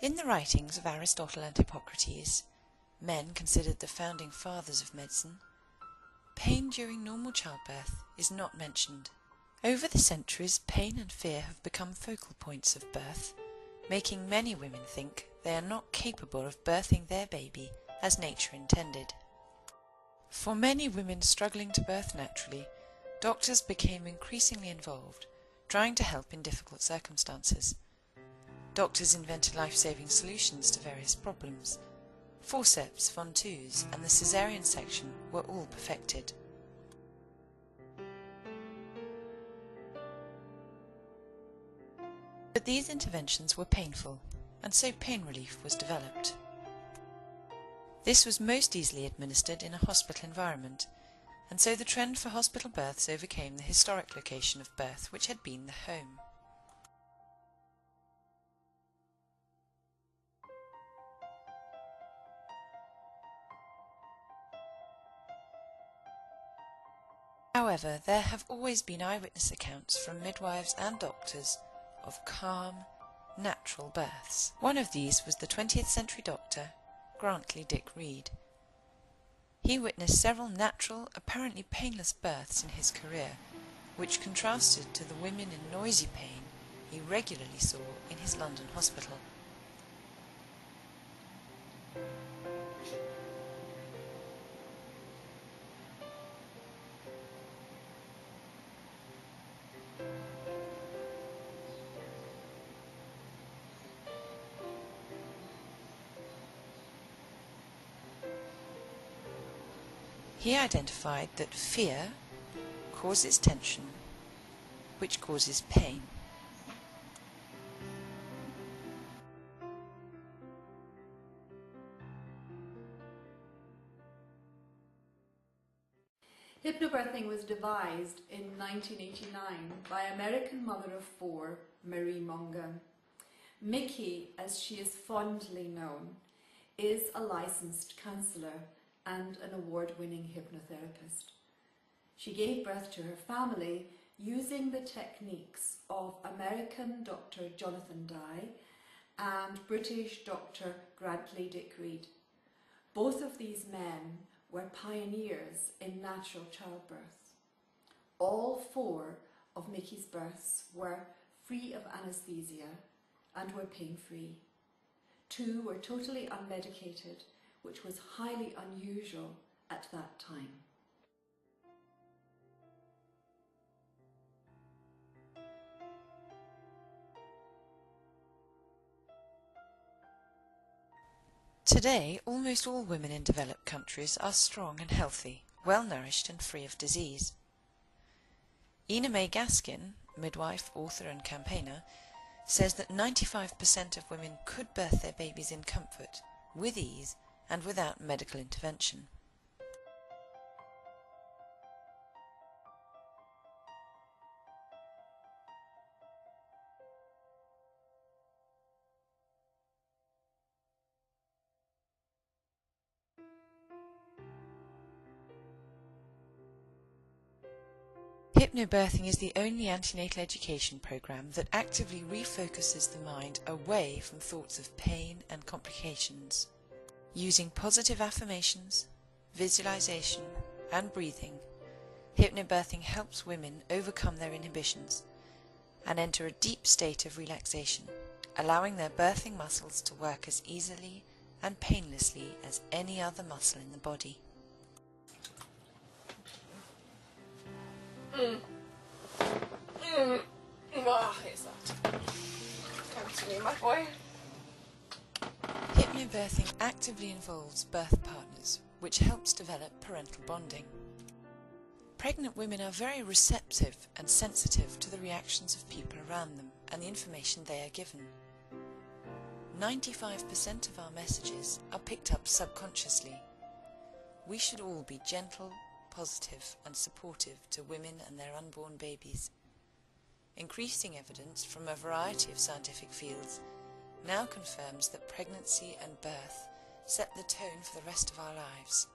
In the writings of Aristotle and Hippocrates, men considered the founding fathers of medicine, pain during normal childbirth is not mentioned. Over the centuries, pain and fear have become focal points of birth, making many women think they are not capable of birthing their baby as nature intended. For many women struggling to birth naturally, doctors became increasingly involved, trying to help in difficult circumstances. Doctors invented life-saving solutions to various problems. Forceps, Ventouse, and the caesarean section were all perfected. But these interventions were painful, and so pain relief was developed. This was most easily administered in a hospital environment, and so the trend for hospital births overcame the historic location of birth, which had been the home. However, there have always been eyewitness accounts from midwives and doctors of calm, natural births. One of these was the 20th century doctor, Grantley Dick Reed. He witnessed several natural, apparently painless births in his career, which contrasted to the women in noisy pain he regularly saw in his London hospital. He identified that fear causes tension, which causes pain. Hypnobirthing was devised in 1989 by American mother of four, Marie Mongan. Mickey, as she is fondly known, is a licensed counsellor and an award-winning hypnotherapist. She gave birth to her family using the techniques of American Dr. Jonathan Dye and British Dr. Grantley Dick Reed. Both of these men were pioneers in natural childbirth. All four of Mickey's births were free of anaesthesia and were pain-free. Two were totally unmedicated, which was highly unusual at that time. Today, almost all women in developed countries are strong and healthy, well-nourished and free of disease. Ina May Gaskin, midwife, author and campaigner, says that 95% of women could birth their babies in comfort, with ease, and without medical intervention. Hypnobirthing is the only antenatal education program that actively refocuses the mind away from thoughts of pain and complications. Using positive affirmations, visualization, and breathing, hypnobirthing helps women overcome their inhibitions and enter a deep state of relaxation, allowing their birthing muscles to work as easily and painlessly as any other muscle in the body. Is that? Come to me, my boy. Hypnobirthing actively involves birth partners, which helps develop parental bonding. Pregnant women are very receptive and sensitive to the reactions of people around them and the information they are given. 95% of our messages are picked up subconsciously. We should all be gentle, positive and supportive to women and their unborn babies. Increasing evidence from a variety of scientific fields now confirms that pregnancy and birth set the tone for the rest of our lives.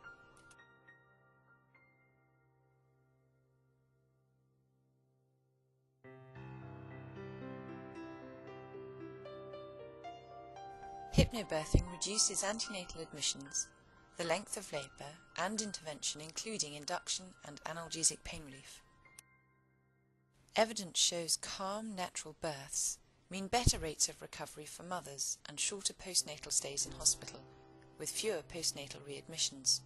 Hypnobirthing reduces antenatal admissions, the length of labour and intervention including induction and analgesic pain relief. Evidence shows calm, natural births mean better rates of recovery for mothers and shorter postnatal stays in hospital, with fewer postnatal readmissions.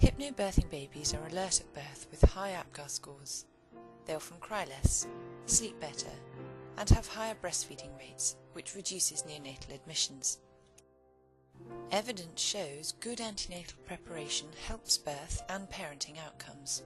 Hypnobirthing babies are alert at birth with high APGAR scores. They often cry less, sleep better, and have higher breastfeeding rates, which reduces neonatal admissions. Evidence shows good antenatal preparation helps birth and parenting outcomes.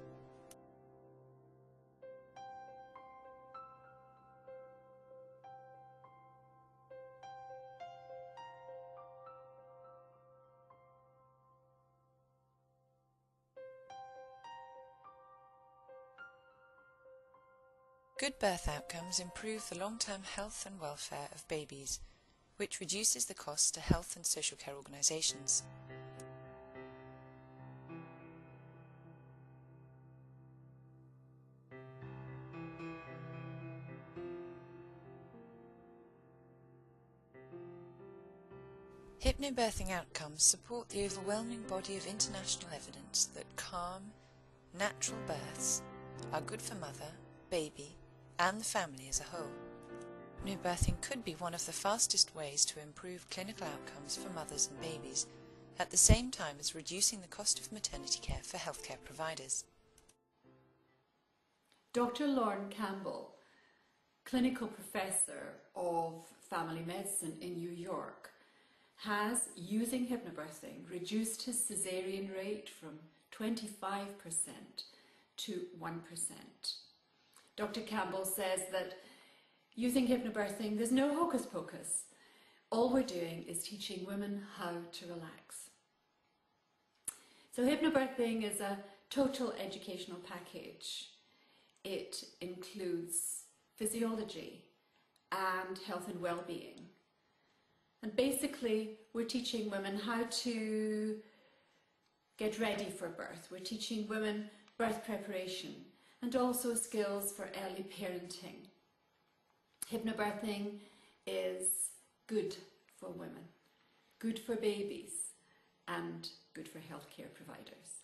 Good birth outcomes improve the long-term health and welfare of babies, which reduces the costs to health and social care organisations. Hypnobirthing outcomes support the overwhelming body of international evidence that calm, natural births are good for mother, baby, and the family as a whole. Hypnobirthing could be one of the fastest ways to improve clinical outcomes for mothers and babies, at the same time as reducing the cost of maternity care for healthcare providers. Dr. Lauren Campbell, clinical professor of family medicine in New York, has, using hypnobirthing, reduced his caesarean rate from 25% to 1%. Dr. Campbell says that using hypnobirthing, there's no hocus pocus. All we're doing is teaching women how to relax. So hypnobirthing is a total educational package. It includes physiology and health and well-being. And basically, we're teaching women how to get ready for birth. We're teaching women birth preparation and also skills for early parenting. Hypnobirthing is good for women, good for babies, and good for healthcare providers.